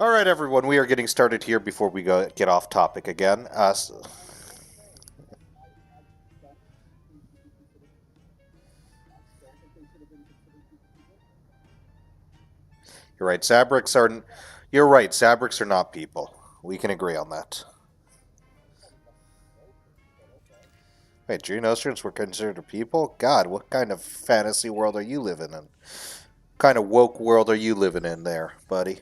All right, everyone, we are getting started here before we get off topic again. You're right, Zabrix are. You're right, Zabrix are not people. We can agree on that. Wait, Gene Osterns were considered people? God, what kind of fantasy world are you living in? What kind of woke world are you living in there, buddy?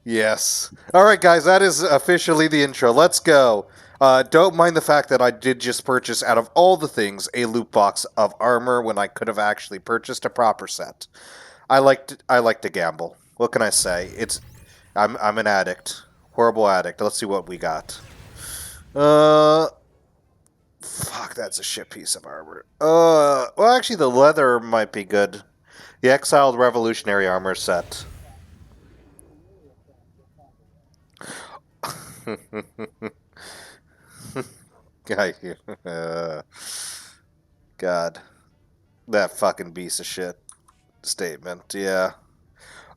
Yes. All right, guys, that is officially the intro. Let's go. Don't mind the fact that I did just purchase, out of all the things, a loot box of armor when I could have actually purchased a proper set. I like to gamble. What can I say? I'm an addict, horrible addict. Let's see what we got. Uh, Fuck, that's a shit piece of armor. Well, actually, the leather might be good. The Exiled Revolutionary armor set. Guy, God, that fucking piece of shit statement. Yeah,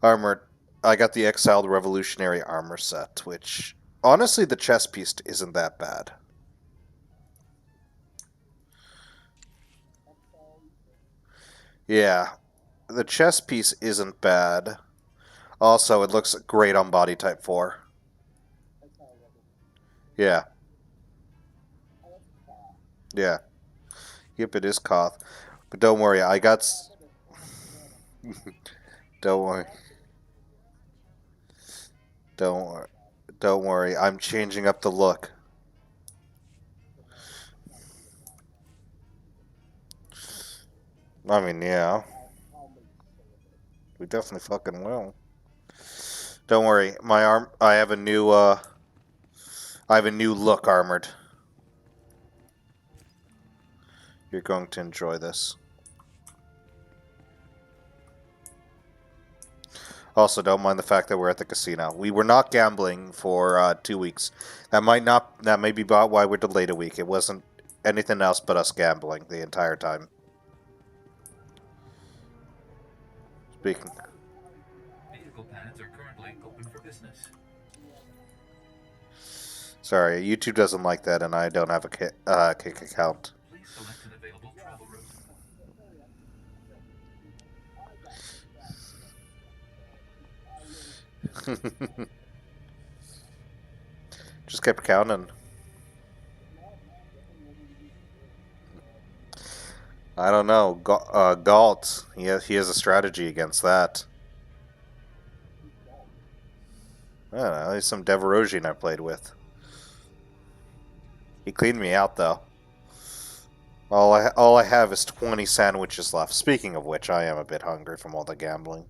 armor. I got the Exiled Revolutionary armor set, which honestly, the chest piece isn't that bad. Yeah, the chest piece isn't bad. Also, it looks great on body type 4. Yeah, yeah. Yep, it is Koth. But don't worry, I got. Don't worry. Don't worry. Don't worry. I'm changing up the look. I mean, yeah. We definitely fucking will. Don't worry. My arm. I have a new. I have a new look armored. You're going to enjoy this. Also, don't mind the fact that we're at the casino. We were not gambling for 2 weeks. That may be about why we're delayed a week. It wasn't anything else but us gambling the entire time. Speaking. Vehicle pads are currently open for business. Sorry, YouTube doesn't like that, and I don't have a kick account. Please select an available travel route. Just kept counting. I don't know. Galt, he has a strategy against that. I don't know. He's some Devarosian I played with. He cleaned me out, though. All I have is 20 sandwiches left. Speaking of which, I am a bit hungry from all the gambling.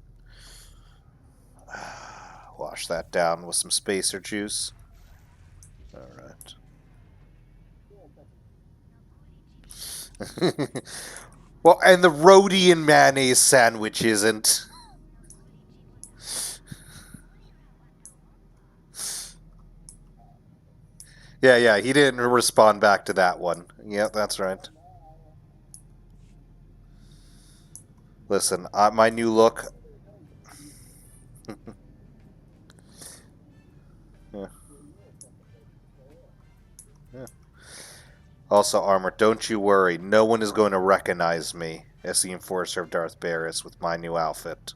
Wash that down with some spacer juice. Alright. Well, and the Rhodian mayonnaise sandwich isn't. Yeah, he didn't respond back to that one. Yeah, that's right. Listen, my new look. Yeah. Yeah. Also, Armor, don't you worry. No one is going to recognize me as the Enforcer of Darth Barris with my new outfit.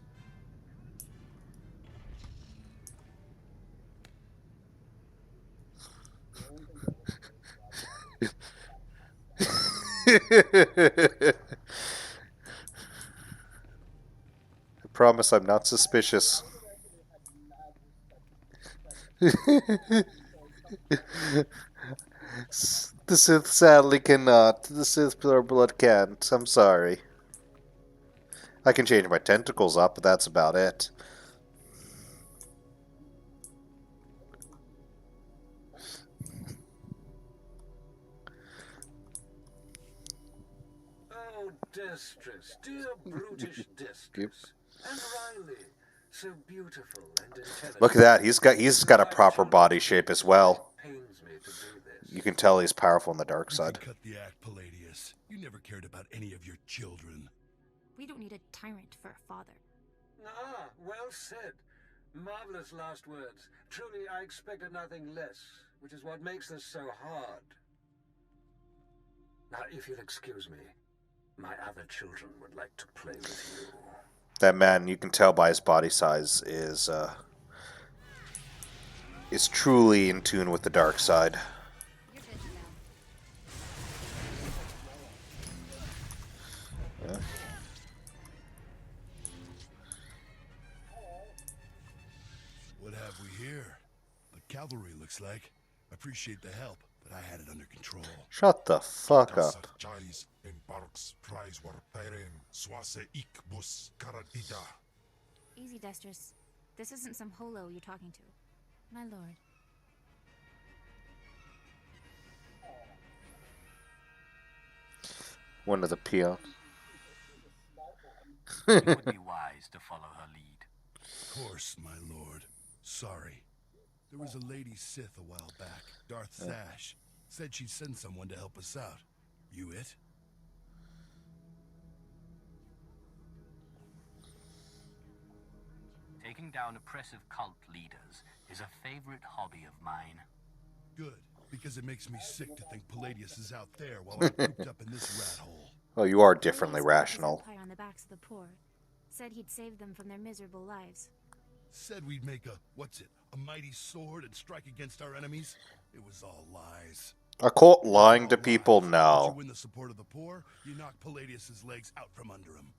I promise I'm not suspicious. The Sith sadly cannot. The Sith pure blood can't. I'm sorry. I can change my tentacles up, but that's about it. Oh, Destress, dear brutish Destress. Yep. And Riley, so beautiful and intelligent. Look at that. He's got a proper body shape as well. Pains me You can tell he's powerful on the dark You side. can cut the act, Palladius. You never cared about any of your children. We don't need a tyrant for a father. Ah, well said. Marvelous last words. Truly, I expected nothing less, which is what makes this so hard. Now, if you'll excuse me, my other children would like to play with you. That man, you can tell by his body size, is truly in tune with the dark side. You're good now. Yeah. What have we here? The cavalry, looks like. Appreciate the help, but I had it under control. Shut the fuck up. Easy, Destrus. This isn't some holo you're talking to. My lord. One of the peons. It would be wise to follow her lead. Of course, my lord. Sorry. There was a lady Sith a while back, Darth Thash. Said she'd send someone to help us out. You it? Taking down oppressive cult leaders is a favorite hobby of mine. Good, because it makes me sick to think Palladius is out there while I'm cooped up in this rat hole. Oh, you are differently rational. Empire on the backs of the poor. Said he'd save them from their miserable lives. Said we'd make a mighty sword and strike against our enemies? It was all lies. A cult lying to people? But No. you win the support of the poor, you knock Palladius's legs out from under him.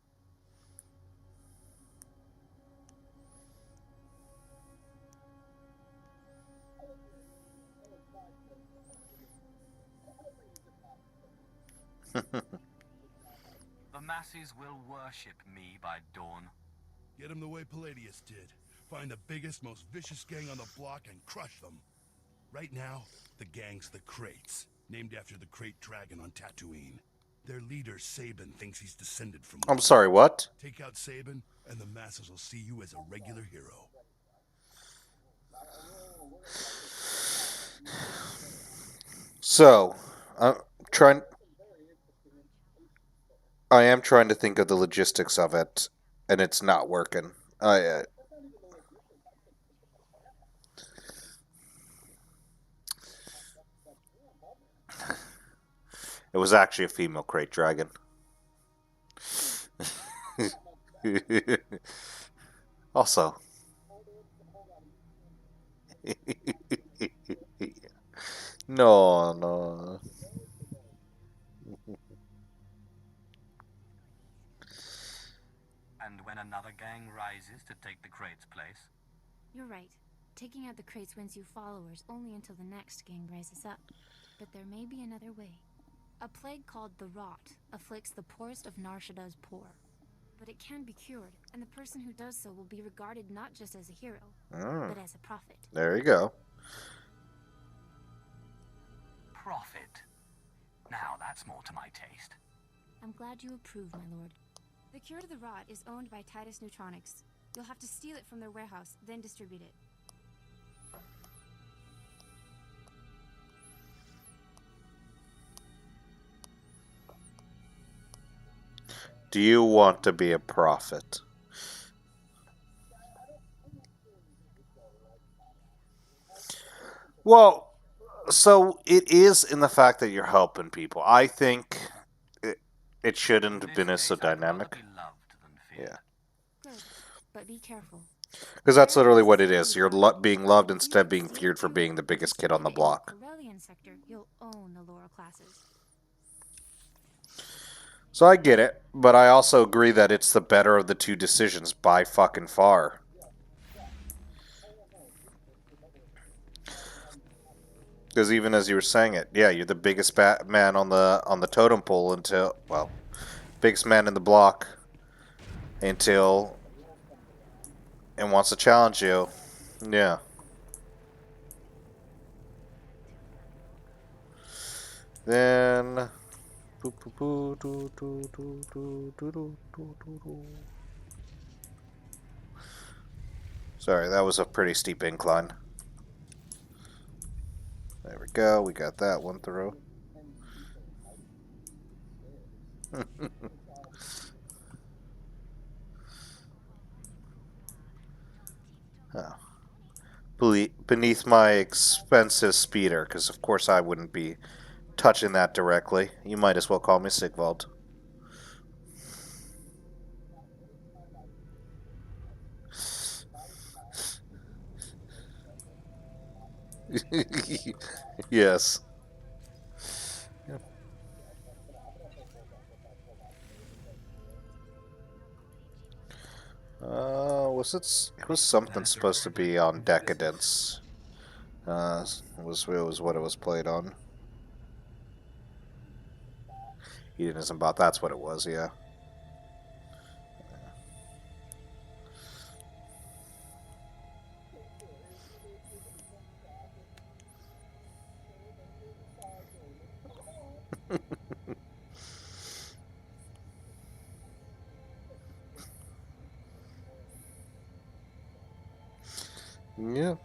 The masses will worship me by dawn. Get him the way Palladius did. Find the biggest, most vicious gang on the block and crush them. Right now, the gang's the Kraits, named after the Krayt dragon on Tatooine. Their leader, Sabin, thinks he's descended from I'm one. sorry, what? Take out Sabin, and the masses will see you as a regular hero. So, I am trying to think of the logistics of it, and it's not working. It was actually a female crate dragon. Also. No. And when another gang rises to take the Krait's place, You're right. Taking out the Kraits wins you followers only until the next gang rises up. But there may be another way. A plague called the Rot afflicts the poorest of Nar Shaddah's poor. But it can be cured, and the person who does so will be regarded not just as a hero, but as a prophet. There you go. profit. Now that's more to my taste. I'm glad you approve, my lord. The cure to the rot is owned by Titus Neutronics. You'll have to steal it from their warehouse, then distribute it. Do you want to be a prophet? Well, so it is in the fact that you're helping people. I think it shouldn't have been as so dynamic. Yeah. Good, but be careful. Because that's literally what it is. You're being loved instead of being feared for being the biggest kid on the block. Corellian sector, you'll own the lower classes. So I get it, but I also agree that it's the better of the two decisions by fucking far. Because even as you were saying it, yeah, you're the biggest man on the totem pole until, well, biggest man in the block until and wants to challenge you. Yeah. Then sorry, that was a pretty steep incline. There we go. We got that one through. Oh. Beneath my expensive speeder, because of course I wouldn't be touching that directly. You might as well call me Sigvald. Yes. It was something supposed to be on Decadence. It was what it was played on. Hedonism Bot, that's what it was, yeah. Yep.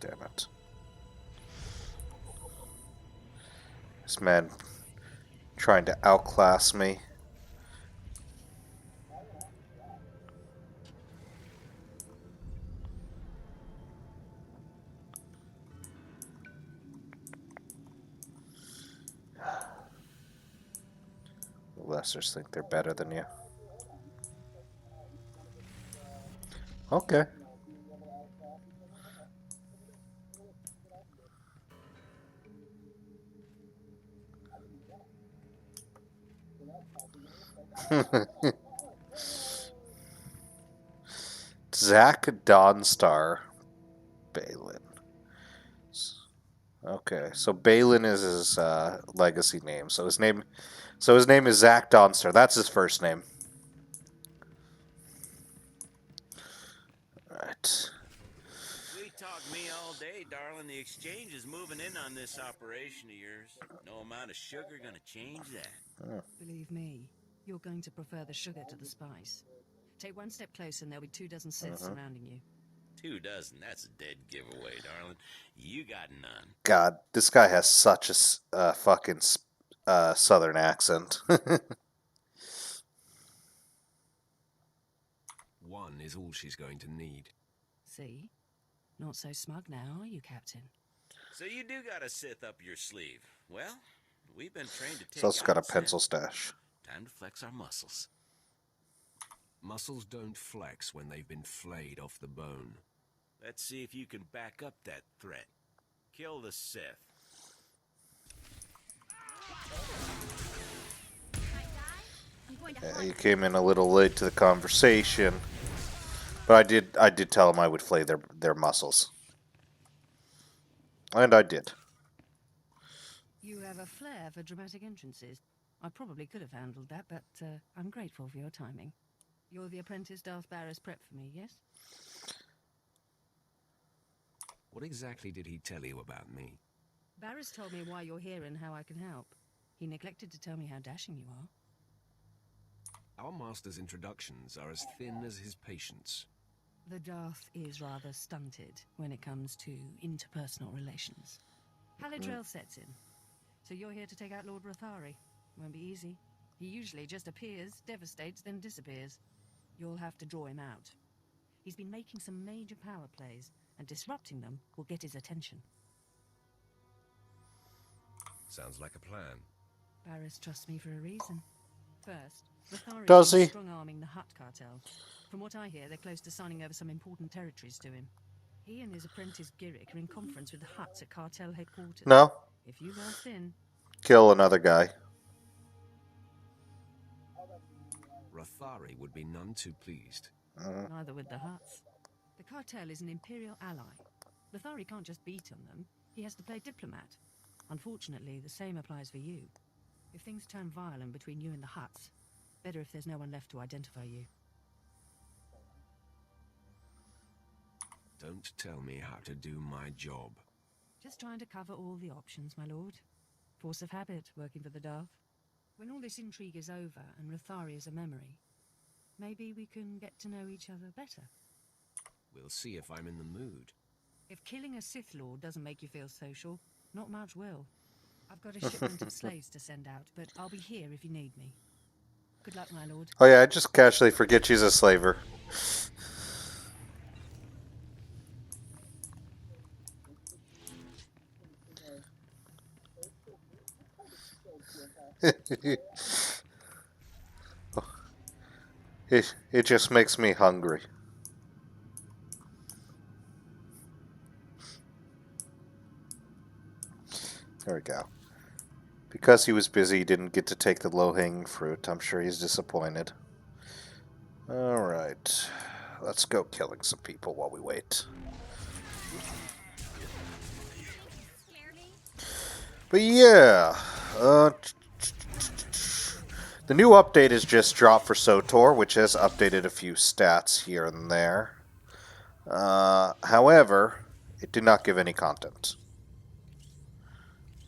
Damn it. This man trying to outclass me. The Lessers think they're better than you. Okay. Zach Dawnstar Balin. Okay, so Balin is his legacy name. So his name is Zach Dawnstar. That's his first name. All right. Sweet talk me all day, darling. The exchange is moving in on this operation of yours. No amount of sugar gonna change that. Believe me, you're going to prefer the sugar to the spice. Take one step closer and there'll be 24 Sith surrounding you. 24, that's a dead giveaway, darling. You got none. God, this guy has such a fucking southern accent. One is all she's going to need. See? Not so smug now, are you, Captain? So you do got a Sith up your sleeve. Well, we've been trained to take He's also got a on Sith. pencil stash. Time to flex our muscles. Muscles don't flex when they've been flayed off the bone. Let's see if you can back up that threat. Kill the Sith. Yeah, you came in a little late to the conversation, but I did tell him I would flay their muscles, and I did. You have a flair for dramatic entrances. I probably could have handled that, but I'm grateful for your timing. You're the apprentice Darth Barris prepped for me, yes? What exactly did he tell you about me? Barris told me why you're here and how I can help. He neglected to tell me how dashing you are. Our master's introductions are as thin as his patience. The Darth is rather stunted when it comes to interpersonal relations. Haladrel sets in. So you're here to take out Lord Rothari. Won't be easy. He usually just appears, devastates, then disappears. You'll have to draw him out. He's been making some major power plays, and disrupting them will get his attention. Sounds like a plan. Barris trusts me for a reason. First, Rothari Does is he? strong-arming the Hutt cartel. From what I hear, they're close to signing over some important territories to him. He and his apprentice Girick are in conference with the Hutts at cartel headquarters. No, If you waltz in, kill another guy. Rothari would be none too pleased. neither would the Hutts. The cartel is an imperial ally. Lothari can't just beat on them. He has to play diplomat. Unfortunately, the same applies for you. If things turn violent between you and the Hutts, better if there's no one left to identify you. Don't tell me how to do my job. Just trying to cover all the options, my lord. Force of habit, working for the Darth. When all this intrigue is over and Rothari is a memory, maybe we can get to know each other better. We'll see if I'm in the mood. If killing a Sith Lord doesn't make you feel social, not much will. I've got a shipment of slaves to send out, but I'll be here if you need me. Good luck, my lord. Oh yeah, I just casually forget she's a slaver. It just makes me hungry. There we go. Because he was busy, he didn't get to take the low-hanging fruit. I'm sure he's disappointed. Alright. Let's go killing some people while we wait. But yeah, the new update is just dropped for SWTOR, which has updated a few stats here and there. However, it did not give any content.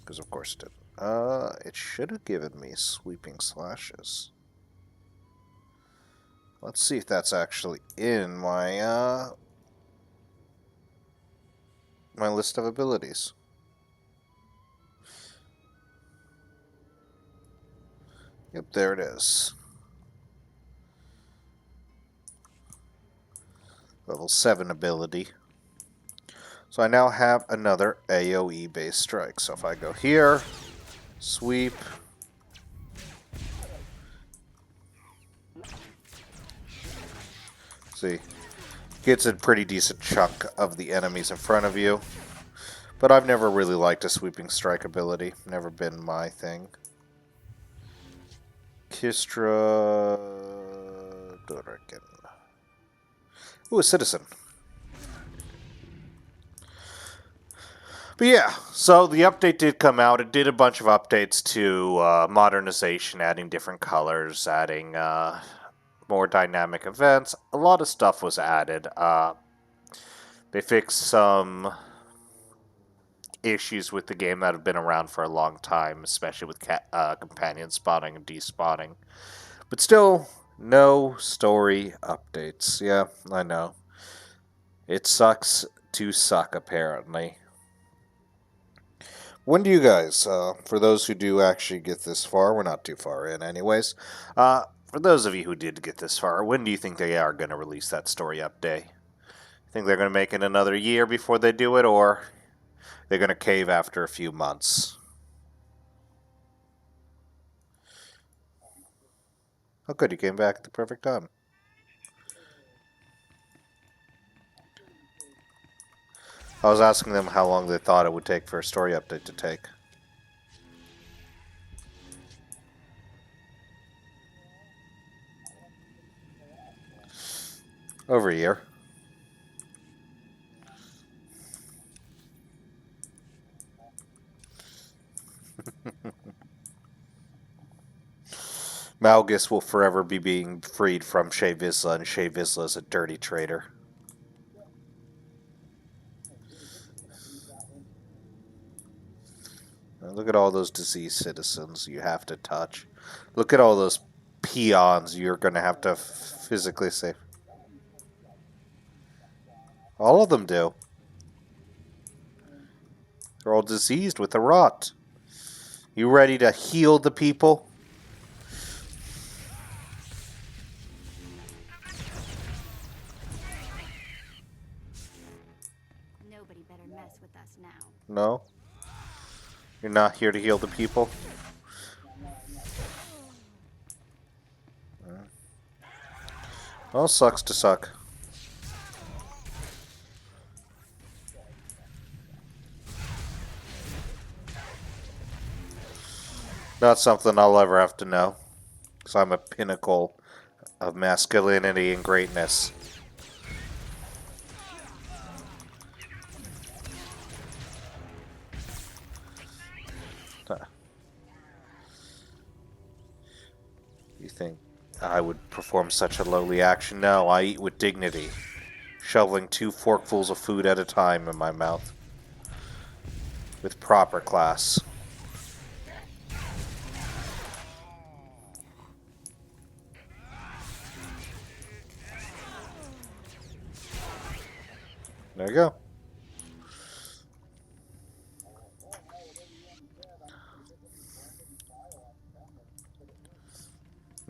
Because of course it didn't. It should have given me sweeping slashes. Let's see if that's actually in my my list of abilities. Yep, there it is. Level 7 ability. So I now have another AoE based strike. So if I go here, sweep. See, gets a pretty decent chunk of the enemies in front of you. But I've never really liked a sweeping strike ability. Never been my thing. Kistra Dorikin. Ooh, a citizen. But yeah, so the update did come out. It did a bunch of updates to modernization, adding different colors, adding more dynamic events. A lot of stuff was added. They fixed some issues with the game that have been around for a long time, especially with companion spotting and despotting. But still, no story updates. Yeah, I know. It sucks to suck, apparently. When do you guys, for those who do actually get this far, we're not too far in anyways, for those of you who did get this far, when do you think they are going to release that story update? Think they're going to make it another year before they do it, or they're going to cave after a few months? Oh good, you came back at the perfect time. I was asking them how long they thought it would take for a story update to take. Over a year. Malgus will forever be being freed from Shea Vizsla, and Shea Vizsla is a dirty traitor. Now look at all those diseased citizens you have to touch. Look at all those peons you're going to have to physically save. All of them do. They're all diseased with the rot. You ready to heal the people? Nobody better mess with us now. No? You're not here to heal the people? Well, sucks to suck. Not something I'll ever have to know. Because I'm a pinnacle of masculinity and greatness. You think I would perform such a lowly action? No, I eat with dignity. Shoveling 2 forkfuls of food at a time in my mouth. With proper class. There you go.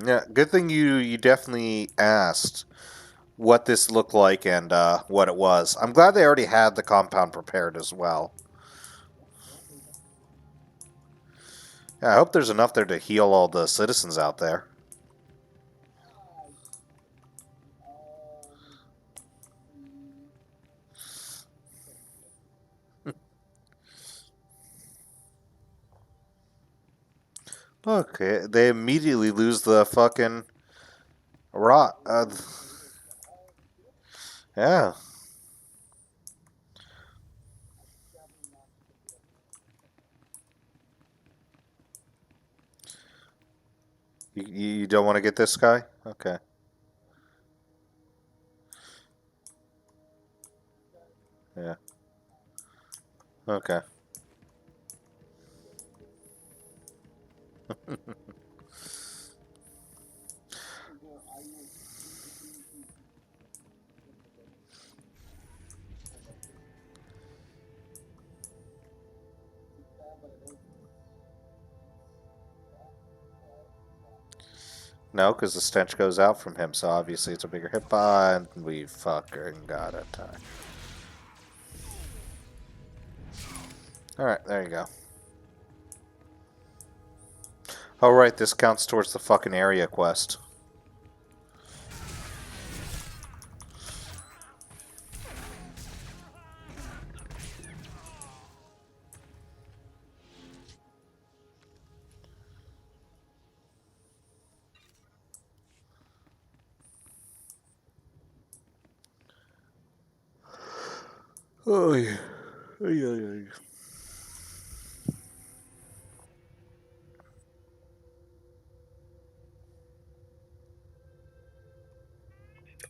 Yeah, good thing you definitely asked what this looked like and what it was. I'm glad they already had the compound prepared as well. Yeah, I hope there's enough there to heal all the citizens out there. Okay, they immediately lose the fucking rot. Yeah. You don't want to get this guy? Okay. Yeah. Okay. No, because the stench goes out from him, so obviously it's a bigger hit by, and we fucking got it. Alright, there you go. Oh, right, this counts towards the fucking area quest. Oh, yeah. Oh, yeah.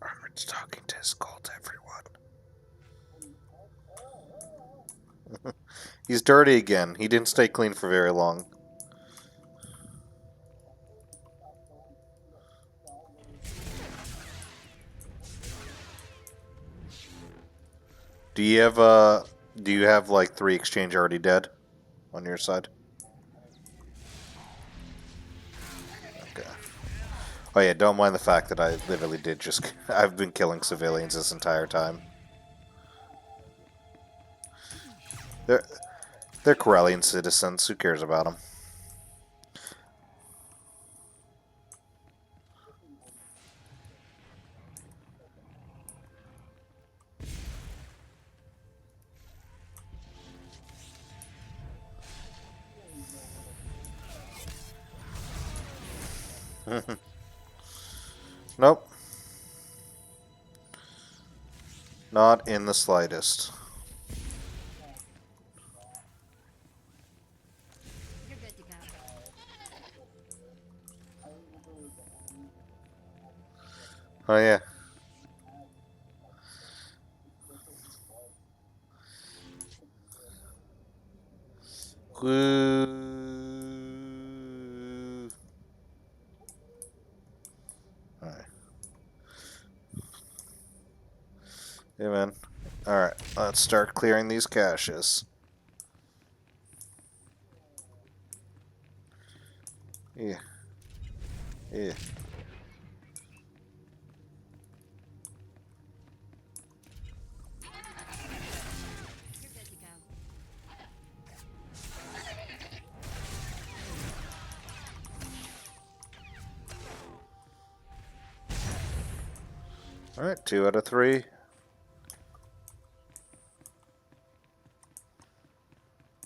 Armpit's talking to his cult, everyone. He's dirty again. He didn't stay clean for very long. Do you have like 3 exchange already dead on your side? Okay. Oh yeah, don't mind the fact that I literally did just I've been killing civilians this entire time. They're Corellian citizens. Who cares about them? Nope. Not in the slightest. You're good to go. Oh yeah. Woo. Alright. Hey man. Alright, let's start clearing these caches. Yeah. Yeah. You're good to go. Alright, 2 out of 3.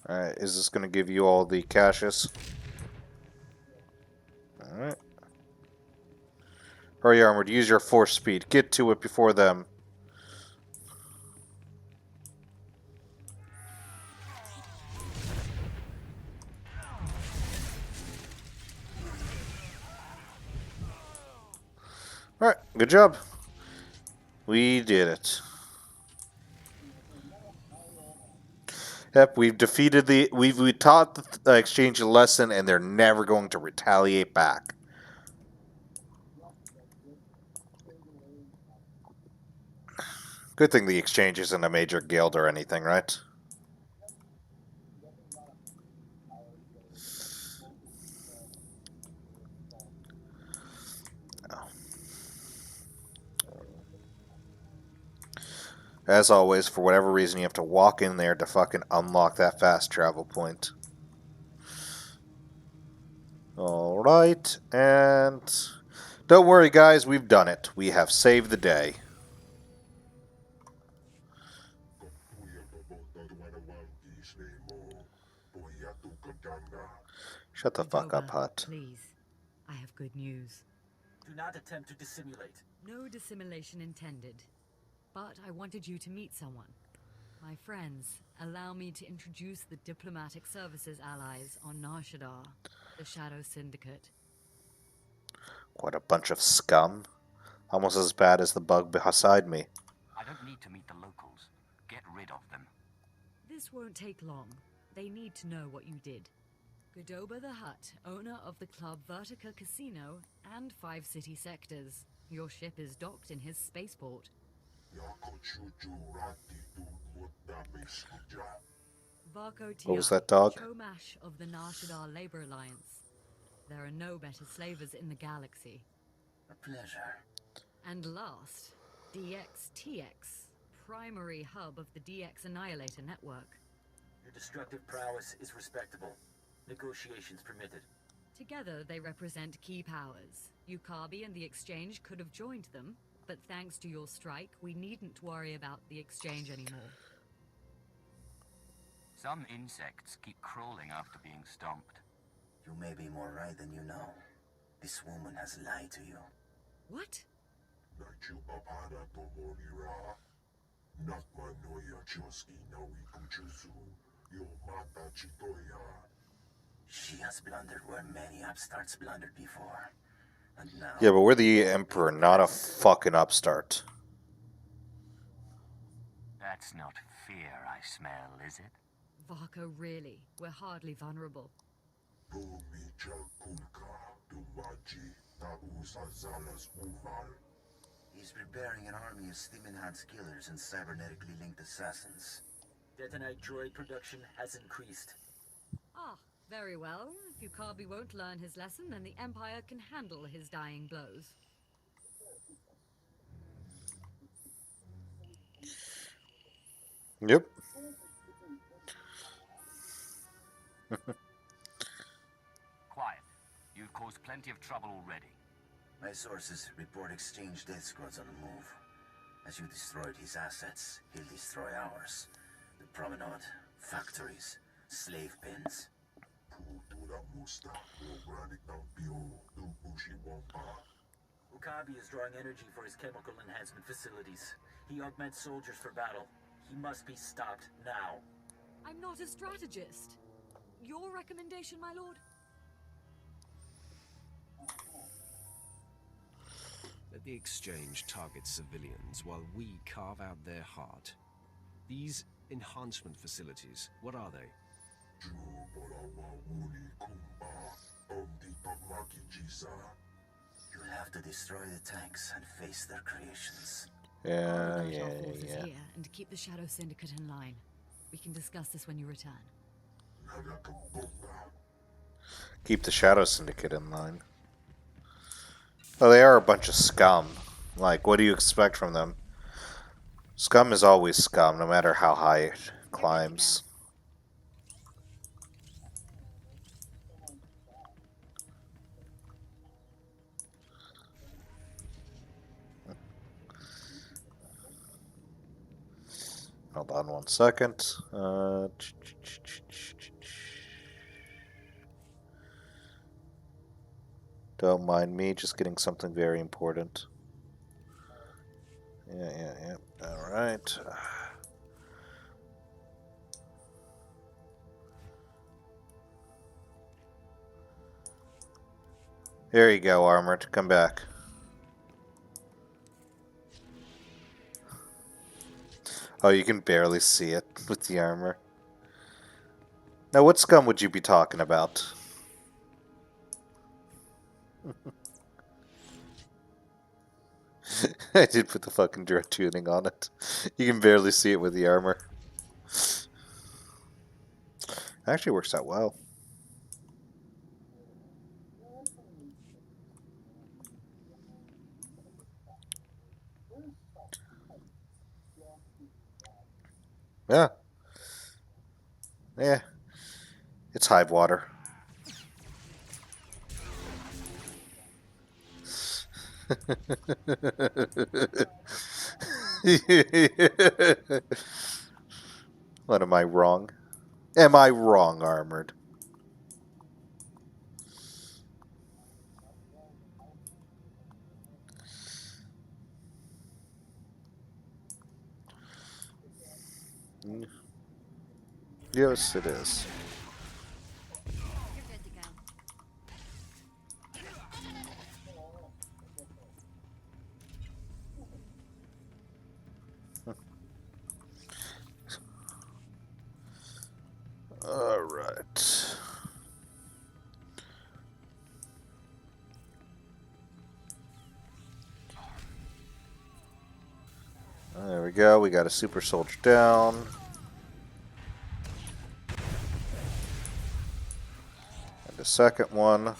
Alright, is this going to give you all the caches? Alright. Hurry, Armored, use your force speed. Get to it before them. Alright, good job. We did it. Yep, we've defeated we taught the exchange a lesson, and they're never going to retaliate back. Good thing the exchange isn't a major guild or anything, right? As always, for whatever reason, you have to walk in there to fucking unlock that fast travel point. Alright, and don't worry guys, we've done it. We have saved the day. Shut the fuck up, Godoba, Hut. please. I have good news. Do not attempt to dissimulate. No dissimulation intended. But I wanted you to meet someone. My friends, allow me to introduce the Diplomatic Services allies on Nar Shaddaa, the Shadow Syndicate. What a bunch of scum. Almost as bad as the bug beside me. I don't need to meet the locals. Get rid of them. This won't take long. They need to know what you did. Godoba the Hutt, owner of the club Vertica Casino and 5 city sectors. Your ship is docked in his spaceport. Varko What was Tia, that, dog? Chomash of the Nar Shaddaa Labor Alliance. There are no better slavers in the galaxy. A pleasure. And last, DXTX, primary hub of the DX Annihilator network. Your destructive prowess is respectable. Negotiations permitted. Together, they represent key powers. Yukabi and the Exchange could have joined them, but thanks to your strike, we needn't worry about the Exchange anymore. Some insects keep crawling after being stomped. You may be more right than you know. This woman has lied to you. What? She has blundered where many upstarts blundered before. And now... Yeah, but we're the Emperor, not a fucking upstart. That's not fear I smell, is it? Varko, really? We're hardly vulnerable. He's preparing an army of stim-enhanced killers and cybernetically linked assassins. Detonite droid production has increased. Ah, very well. If Yukabi won't learn his lesson, then the Empire can handle his dying blows. Yep. Quiet. You've caused plenty of trouble already. My sources report Exchange death squads on the move. As you destroyed his assets, he'll destroy ours. The promenade, factories, slave pens. Ukabi is drawing energy for his chemical enhancement facilities. He augments soldiers for battle. He must be stopped now. I'm not a strategist. Your recommendation, my lord? Let the Exchange target civilians while we carve out their heart. These enhancement facilities, what are they? You'll have to destroy the tanks and face their creations. Yeah, Organize yeah, our forces yeah. here and keep the Shadow Syndicate in line. We can discuss this when you return. Keep the Shadow Syndicate in line. Oh, they are a bunch of scum. Like, what do you expect from them? Scum is always scum, no matter how high it climbs. Hold on 1 second. Don't mind me, just getting something very important. Yeah. Alright. There you go, Armored. Come back. Oh, you can barely see it with the armor. Now, what scum would you be talking about? I did put the fucking direct tuning on it. You can barely see it with the armor. Actually works out well. Yeah. Yeah. It's hive water. What, am I wrong? Am I wrong, Armored? Yes, it is. You're good to go. Alright. There we go. We got a super soldier down. And a second one.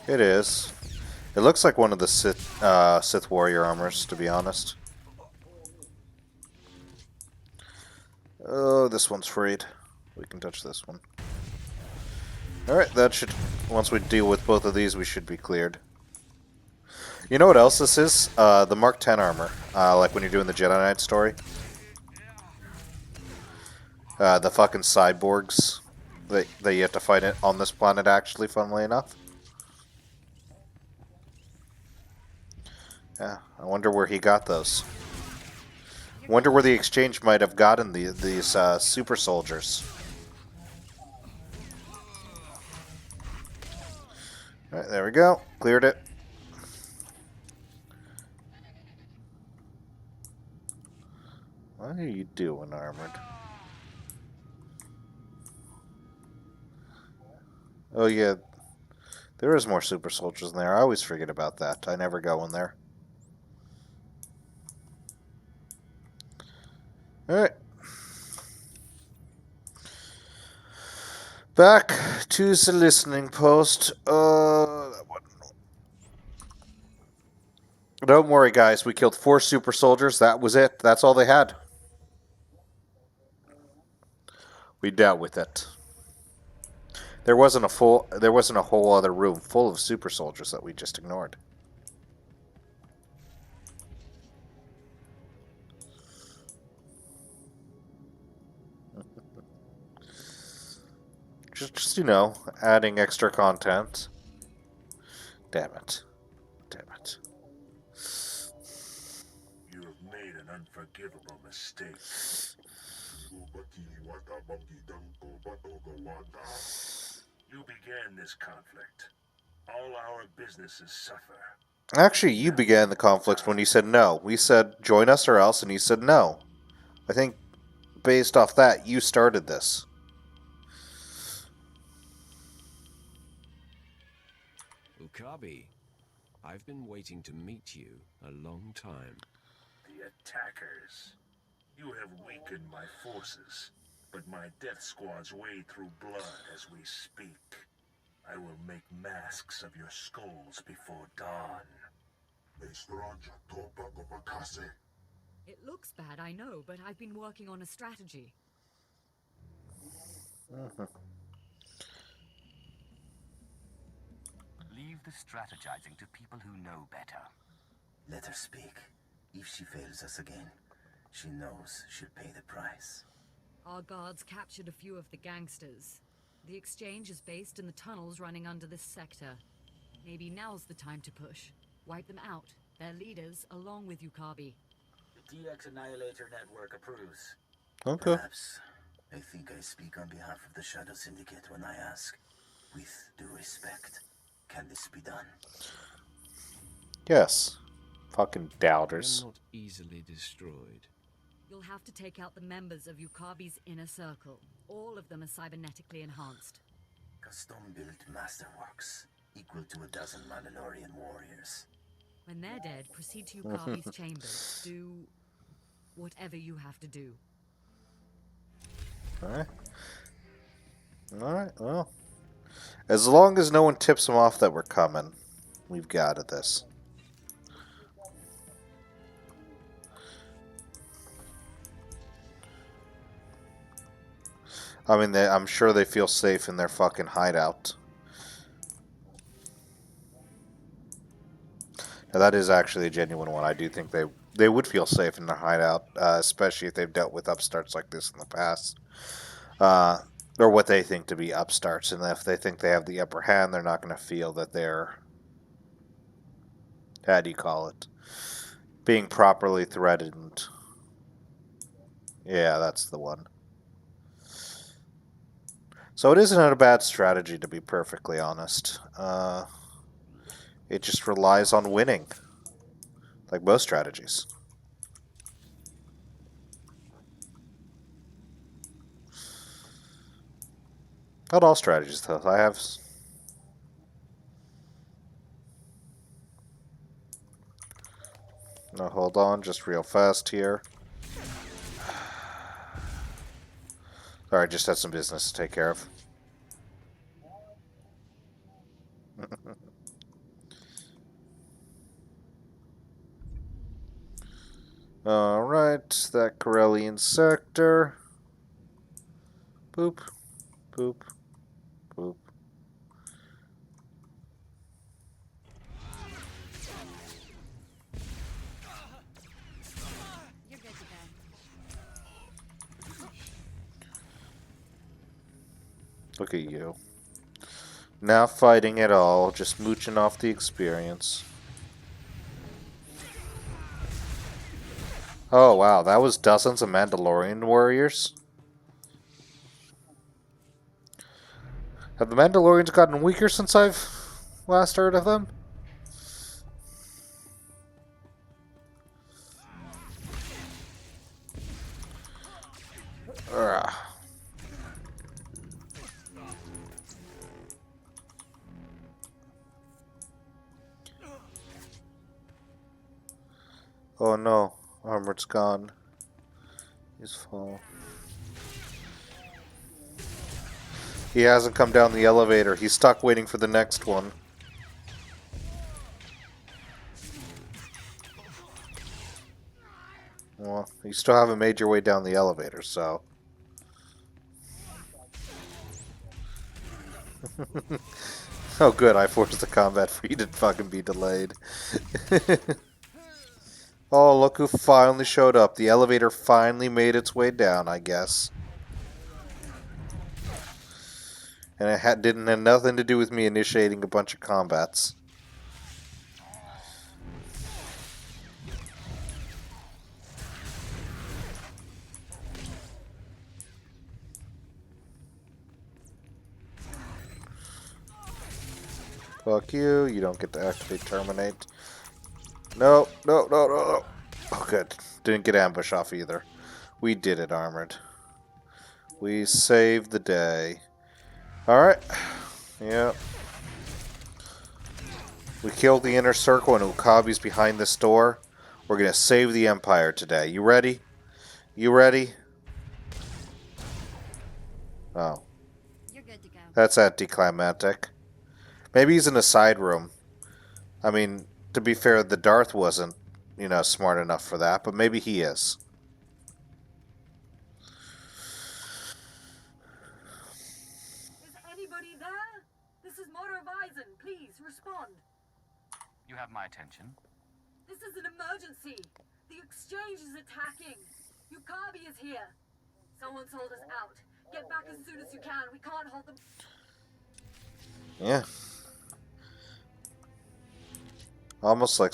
It is. It looks like one of the Sith warrior armors, to be honest. Oh, this one's freed. We can touch this one. Alright, that should... Once we deal with both of these, we should be cleared. You know what else this is? The Mark 10 armor. Like when you're doing the Jedi Knight story. The fucking cyborgs that you have to fight it on this planet, actually, funnily enough. Yeah, I wonder where he got those. Wonder where the exchange might have gotten these super soldiers. Alright, there we go. Cleared it. What are you doing, Armored? Oh yeah, there is more super soldiers in there. I always forget about that. I never go in there. Alright. Back to the listening post. Don't worry, guys. We killed 4 super soldiers. That was it. That's all they had. We dealt with it. There wasn't a whole other room full of super soldiers that we just ignored. Just, you know, adding extra content. Damn it. Damn it. You have made an unforgivable mistake. You began this conflict. All our businesses suffer. Actually, you began the conflict when you said no. We said, join us or else, and you said no. I think, based off that, you started this. Okabe, I've been waiting to meet you a long time. The attackers. You have weakened my forces, but my death squads wade through blood as we speak. I will make masks of your skulls before dawn. It looks bad, I know, but I've been working on a strategy. Leave the strategizing to people who know better. Let her speak. If she fails us again, she knows she'll pay the price. Our guards captured a few of the gangsters. The exchange is based in the tunnels running under this sector. Maybe now's the time to push. Wipe them out, their leaders, along with Okabe. The DX Annihilator Network approves. Okay. Perhaps. I think I speak on behalf of the Shadow Syndicate when I ask. With due respect, can this be done? Yes. Fucking I am doubters. not easily destroyed. You'll have to take out the members of Yukabi's inner circle. All of them are cybernetically enhanced. Custom-built masterworks, equal to a dozen Mandalorian warriors. When they're dead, proceed to Yukabi's chambers. Do whatever you have to do. Alright. Alright, well. As long as no one tips them off that we're coming, we've got it this. I mean, I'm sure they feel safe in their fucking hideout. Now, that is actually a genuine one. I do think they would feel safe in their hideout, especially if they've dealt with upstarts like this in the past. Or what they think to be upstarts. And if they think they have the upper hand, they're not going to feel that they're... How do you call it? Being properly threatened. Yeah, that's the one. So it isn't a bad strategy, to be perfectly honest. It just relies on winning. Like most strategies. Not all strategies, though. I have... No, hold on. Just real fast here. Sorry, just had some business to take care of. Alright, that Corellian sector. Boop, boop, boop. You're good to go. Look at you. Not fighting at all, just mooching off the experience. Oh wow, that was dozens of Mandalorian warriors? Have the Mandalorians gotten weaker since I've last heard of them? Ugh. Oh no, Armored's gone. He's full. He hasn't come down the elevator. He's stuck waiting for the next one. Well, you still haven't made your way down the elevator, so... Oh good, I forced the combat for you to fucking be delayed. Oh, look who finally showed up. The elevator finally made its way down, I guess. And it didn't have nothing to do with me initiating a bunch of combats. Fuck you, you don't get to activate terminate. No, no, no, no, no. Oh, good. Didn't get ambush off either. We did it, Armored. We saved the day. Alright. Yep. We killed the inner circle and Ukabi's behind this door. We're gonna save the Empire today. You ready? You ready? Oh. You're good to go. That's anticlimactic. Maybe he's in a side room. I mean, to be fair, the Darth wasn't, smart enough for that, but maybe he is. Is anybody there? This is Motto Bison. Please respond. You have my attention. This is an emergency. The exchange is attacking. Yukabi is here. Someone's hold us out. Get back as soon as you can. We can't hold them. Yeah. Almost like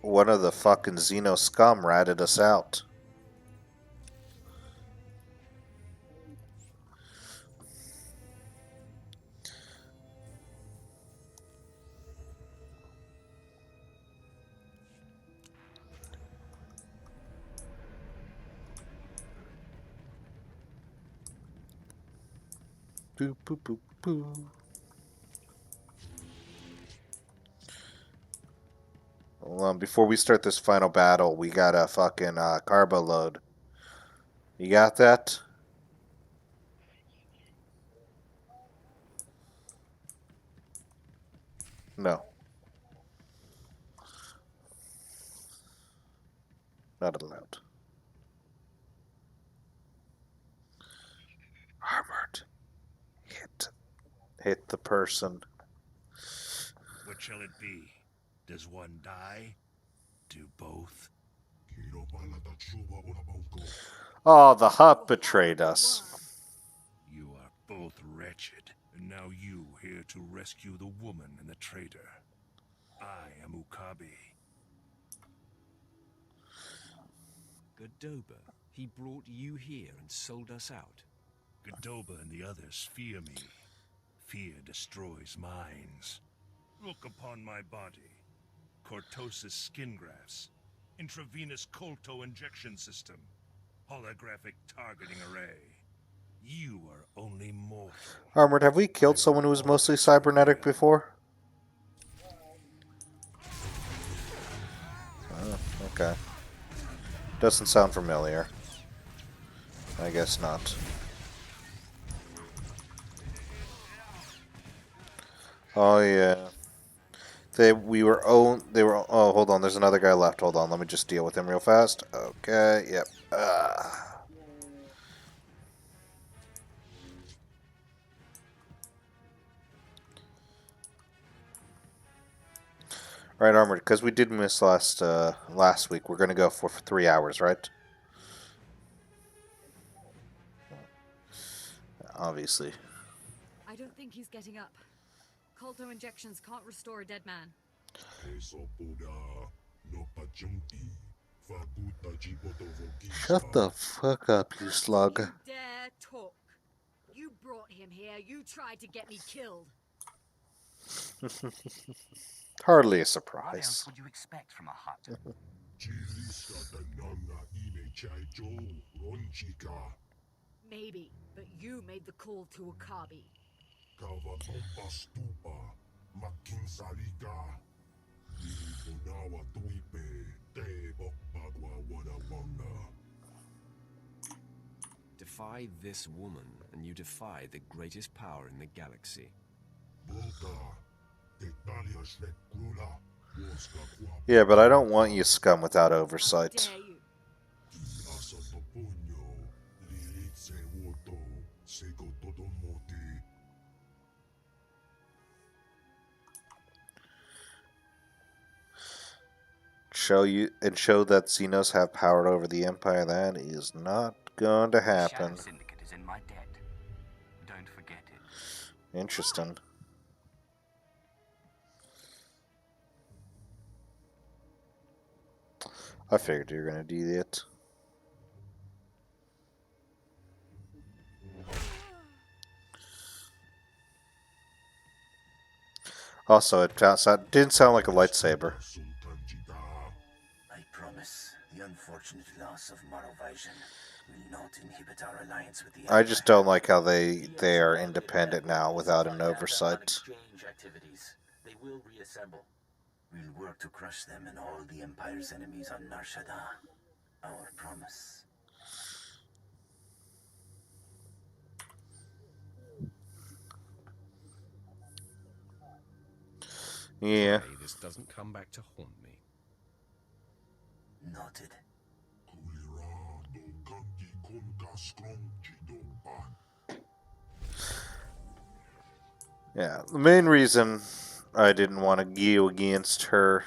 one of the fucking Xeno scum ratted us out. Boo, boo, boo, boo. Hold on, before we start this final battle, we got a fucking carbo load. You got that? No. Not allowed. Armored. Hit the person. What shall it be? Does one die? Do both? Oh, the hut betrayed us. You are both wretched, and now you here to rescue the woman and the traitor. I am Ukabe. Godoba, he brought you here and sold us out. Godoba and the others fear me. Fear destroys minds. Look upon my body. Cortosis skin grafts. Intravenous colto injection system. Holographic targeting array. You are only mortal. Armored, have we killed someone who was mostly cybernetic before? Oh, okay. Doesn't sound familiar. I guess not. Oh yeah. They were. Oh, hold on. There's another guy left. Hold on. Let me just deal with him real fast. Okay. Yep. Right, Armored. Because we did miss last week. We're gonna go for 3 hours, right? Obviously. I don't think he's getting up. Colto injections can't restore a dead man. Shut the fuck up, you slug. You dare talk. You brought him here. You tried to get me killed. Hardly a What surprise. else would you expect from a hut? Maybe, but you made the call to Ukabe. Defy this woman, and you defy the greatest power in the galaxy. Yeah, but I don't want you scum without oversight. How dare you? Show that Xenos have power over the Empire. That is not going to The happen. Shadow Syndicate is in my debt. Don't forget it. Interesting. I figured you were gonna do that. Also, it didn't sound like a lightsaber. I promise the unfortunate loss of Vision will not inhibit our alliance with the I just don't like how they are independent now without an oversight. exchange activities. They will reassemble. We'll work to crush them and all the Empire's enemies on Nar Shaddaa. Our promise. Yeah. Pray this doesn't come back to haunt me. Noted. Yeah, the main reason I didn't want to go against her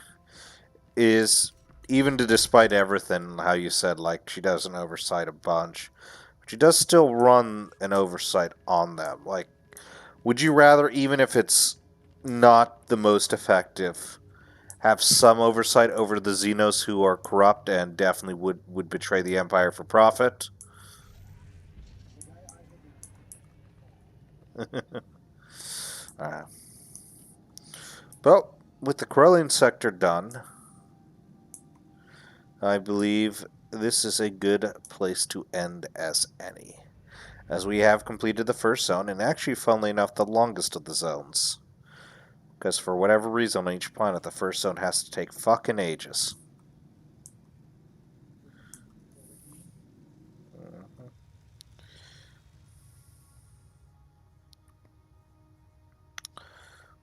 is, even despite everything, how you said, like, she doesn't oversight a bunch, but she does still run an oversight on them. Like, would you rather, even if it's not the most effective, have some oversight over the Xenos who are corrupt and definitely would betray the Empire for profit? Well, with the Corellian sector done, I believe this is a good place to end as any. as we have completed the first zone, and actually, funnily enough, the longest of the zones. Because for whatever reason on each planet, the first zone has to take fucking ages.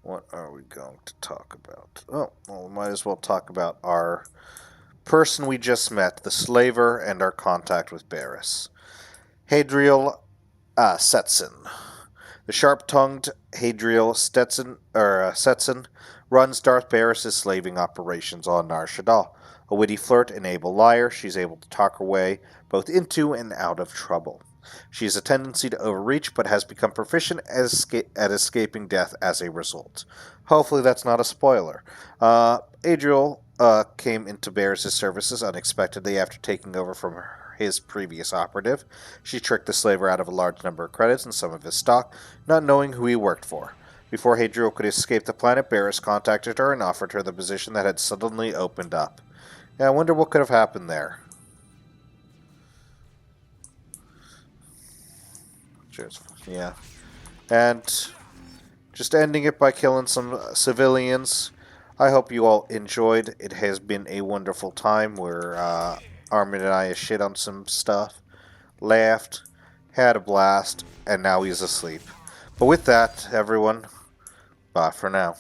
What are we going to talk about? Oh, well, we might as well talk about our person we just met, the slaver, and our contact with Barris. Hadriel Setson. The sharp-tongued Hadriel Setson runs Darth Barris' slaving operations on Nar Shaddaa. A witty flirt and able liar, she's able to talk her way both into and out of trouble. She has a tendency to overreach, but has become proficient at escaping death as a result. Hopefully that's not a spoiler. Adriel came into Barris' services unexpectedly after taking over from his previous operative. She tricked the slaver out of a large number of credits and some of his stock, not knowing who he worked for. Before Hadriel could escape the planet, Barris contacted her and offered her the position that had suddenly opened up. Yeah, I wonder what could have happened there. Yeah. And just ending it by killing some civilians. I hope you all enjoyed. It has been a wonderful time where Armpit and I shit on some stuff, laughed, had a blast, and now he's asleep. But with that, everyone, bye for now.